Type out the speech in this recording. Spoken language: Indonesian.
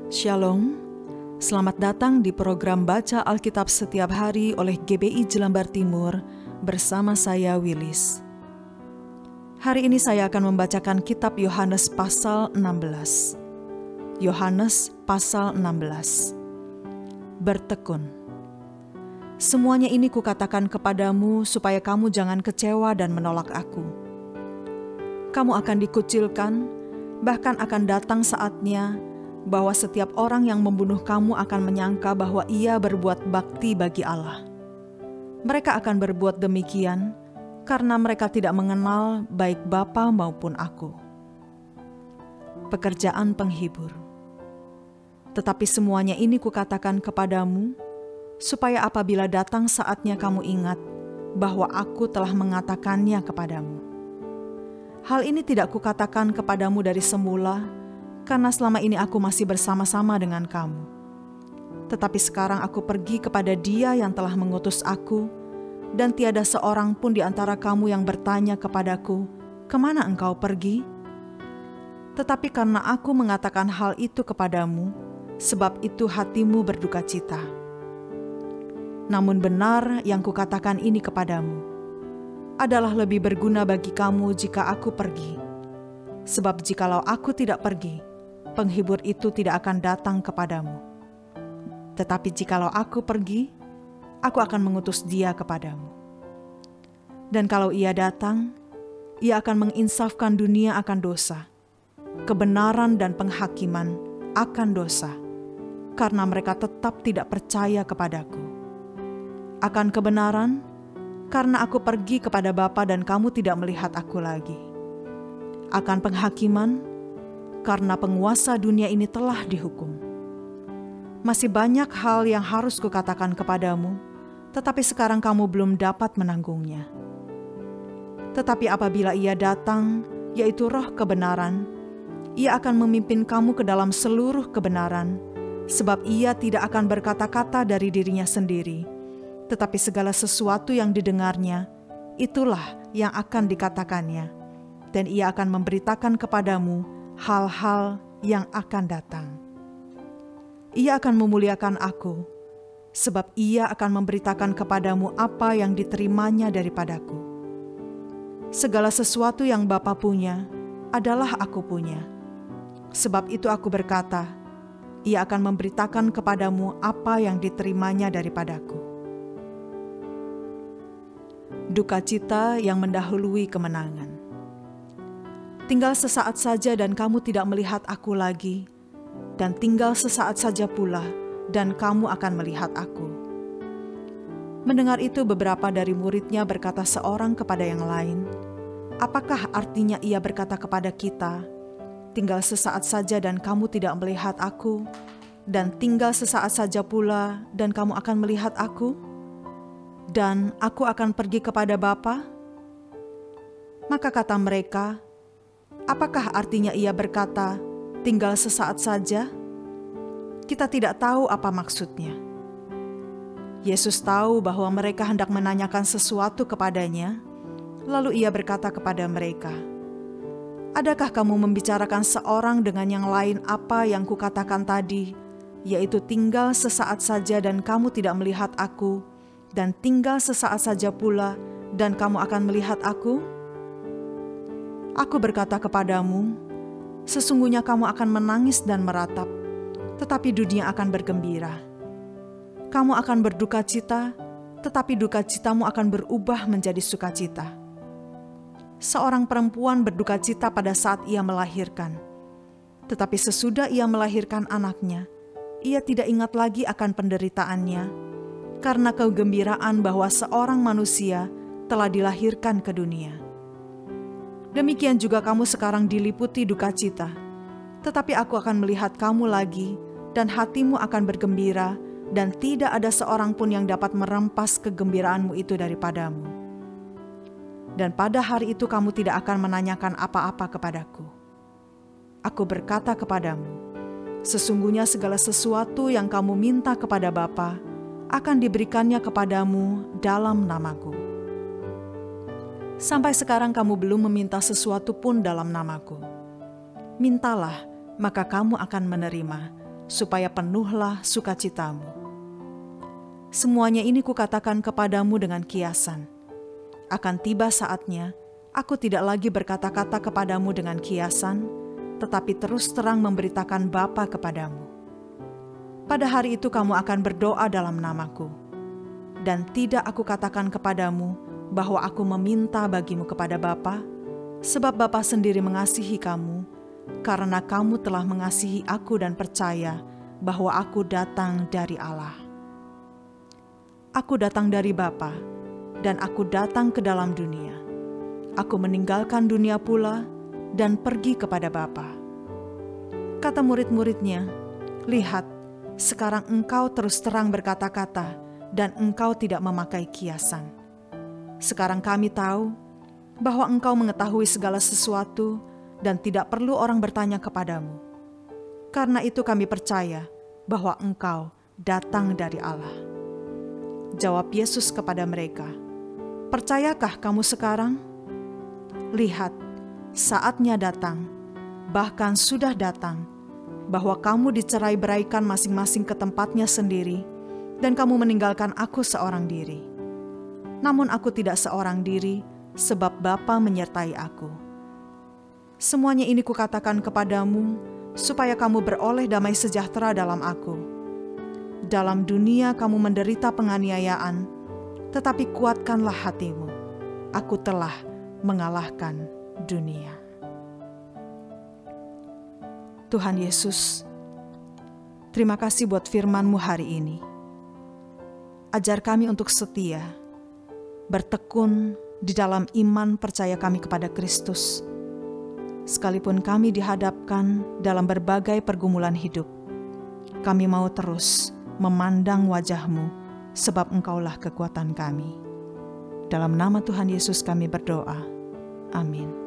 Shalom, selamat datang di program Baca Alkitab Setiap Hari oleh GBI Jelambar Timur bersama saya Willis. Hari ini saya akan membacakan kitab Yohanes pasal 16. Yohanes pasal 16. Bertekun. Semuanya ini kukatakan kepadamu supaya kamu jangan kecewa dan menolak aku. Kamu akan dikucilkan, bahkan akan datang saatnya bahwa setiap orang yang membunuh kamu akan menyangka bahwa ia berbuat bakti bagi Allah. Mereka akan berbuat demikian karena mereka tidak mengenal baik Bapa maupun aku. Pekerjaan penghibur. Tetapi semuanya ini kukatakan kepadamu, supaya apabila datang saatnya kamu ingat bahwa aku telah mengatakannya kepadamu. Hal ini tidak kukatakan kepadamu dari semula, karena selama ini aku masih bersama-sama dengan kamu. Tetapi sekarang aku pergi kepada Dia yang telah mengutus aku, dan tiada seorang pun di antara kamu yang bertanya kepadaku, "Kemana engkau pergi?" Tetapi karena aku mengatakan hal itu kepadamu, sebab itu hatimu berduka cita. Namun benar yang kukatakan ini kepadamu, adalah lebih berguna bagi kamu jika aku pergi. Sebab jikalau aku tidak pergi, penghibur itu tidak akan datang kepadamu. Tetapi jikalau aku pergi, aku akan mengutus Dia kepadamu. Dan kalau Ia datang, Ia akan menginsafkan dunia akan dosa, kebenaran dan penghakiman akan dosa, karena mereka tetap tidak percaya kepadaku. Akan kebenaran, karena aku pergi kepada Bapa dan kamu tidak melihat aku lagi. Akan penghakiman, karena penguasa dunia ini telah dihukum. Masih banyak hal yang harus kukatakan kepadamu, tetapi sekarang kamu belum dapat menanggungnya. Tetapi apabila Ia datang, yaitu Roh kebenaran, Ia akan memimpin kamu ke dalam seluruh kebenaran, sebab Ia tidak akan berkata-kata dari dirinya sendiri, tetapi segala sesuatu yang didengarnya, itulah yang akan dikatakannya, dan Ia akan memberitakan kepadamu hal-hal yang akan datang. Ia akan memuliakan aku, sebab Ia akan memberitakan kepadamu apa yang diterimanya daripadaku. Segala sesuatu yang Bapa punya adalah aku punya. Sebab itu aku berkata, Ia akan memberitakan kepadamu apa yang diterimanya daripadaku. Duka cita yang mendahului kemenangan. Tinggal sesaat saja dan kamu tidak melihat aku lagi, dan tinggal sesaat saja pula dan kamu akan melihat aku. Mendengar itu beberapa dari muridnya berkata seorang kepada yang lain, "Apakah artinya Ia berkata kepada kita, tinggal sesaat saja dan kamu tidak melihat aku, dan tinggal sesaat saja pula dan kamu akan melihat aku, dan aku akan pergi kepada Bapa?" Maka kata mereka, "Apakah artinya Ia berkata, tinggal sesaat saja? Kita tidak tahu apa maksudnya." Yesus tahu bahwa mereka hendak menanyakan sesuatu kepadanya, lalu Ia berkata kepada mereka, "Adakah kamu membicarakan seorang dengan yang lain apa yang kukatakan tadi, yaitu tinggal sesaat saja dan kamu tidak melihat aku, dan tinggal sesaat saja pula dan kamu akan melihat aku? Aku berkata kepadamu, sesungguhnya kamu akan menangis dan meratap, tetapi dunia akan bergembira. Kamu akan berduka cita, tetapi duka citamu akan berubah menjadi sukacita. Seorang perempuan berduka cita pada saat ia melahirkan, tetapi sesudah ia melahirkan anaknya, ia tidak ingat lagi akan penderitaannya, karena kegembiraan bahwa seorang manusia telah dilahirkan ke dunia. Demikian juga kamu sekarang diliputi duka cita, tetapi aku akan melihat kamu lagi, dan hatimu akan bergembira, dan tidak ada seorang pun yang dapat merempas kegembiraanmu itu daripadamu. Dan pada hari itu kamu tidak akan menanyakan apa-apa kepadaku. Aku berkata kepadamu, sesungguhnya segala sesuatu yang kamu minta kepada Bapa akan diberikannya kepadamu dalam namaku. Sampai sekarang kamu belum meminta sesuatu pun dalam namaku. Mintalah, maka kamu akan menerima, supaya penuhlah sukacitamu. Semuanya ini kukatakan kepadamu dengan kiasan. Akan tiba saatnya, aku tidak lagi berkata-kata kepadamu dengan kiasan, tetapi terus terang memberitakan Bapa kepadamu. Pada hari itu kamu akan berdoa dalam namaku. Dan tidak aku katakan kepadamu bahwa aku meminta bagimu kepada Bapa, sebab Bapa sendiri mengasihi kamu, karena kamu telah mengasihi aku dan percaya bahwa aku datang dari Allah. Aku datang dari Bapa, dan aku datang ke dalam dunia. Aku meninggalkan dunia pula dan pergi kepada Bapa. Kata murid-muridnya, "Lihat, sekarang engkau terus terang berkata-kata, dan engkau tidak memakai kiasan. Sekarang kami tahu bahwa engkau mengetahui segala sesuatu dan tidak perlu orang bertanya kepadamu. Karena itu kami percaya bahwa engkau datang dari Allah." Jawab Yesus kepada mereka, "Percayakah kamu sekarang? Lihat, saatnya datang, bahkan sudah datang, bahwa kamu dicerai-beraikan masing-masing ke tempatnya sendiri, dan kamu meninggalkan aku seorang diri. Namun aku tidak seorang diri, sebab Bapa menyertai aku. Semuanya ini kukatakan kepadamu, supaya kamu beroleh damai sejahtera dalam aku. Dalam dunia kamu menderita penganiayaan, tetapi kuatkanlah hatimu. Aku telah mengalahkan dunia." Tuhan Yesus, terima kasih buat firman-Mu hari ini. Ajar kami untuk setia, bertekun di dalam iman percaya kami kepada Kristus. Sekalipun kami dihadapkan dalam berbagai pergumulan hidup, kami mau terus memandang wajah-Mu, sebab Engkaulah kekuatan kami. Dalam nama Tuhan Yesus kami berdoa. Amin.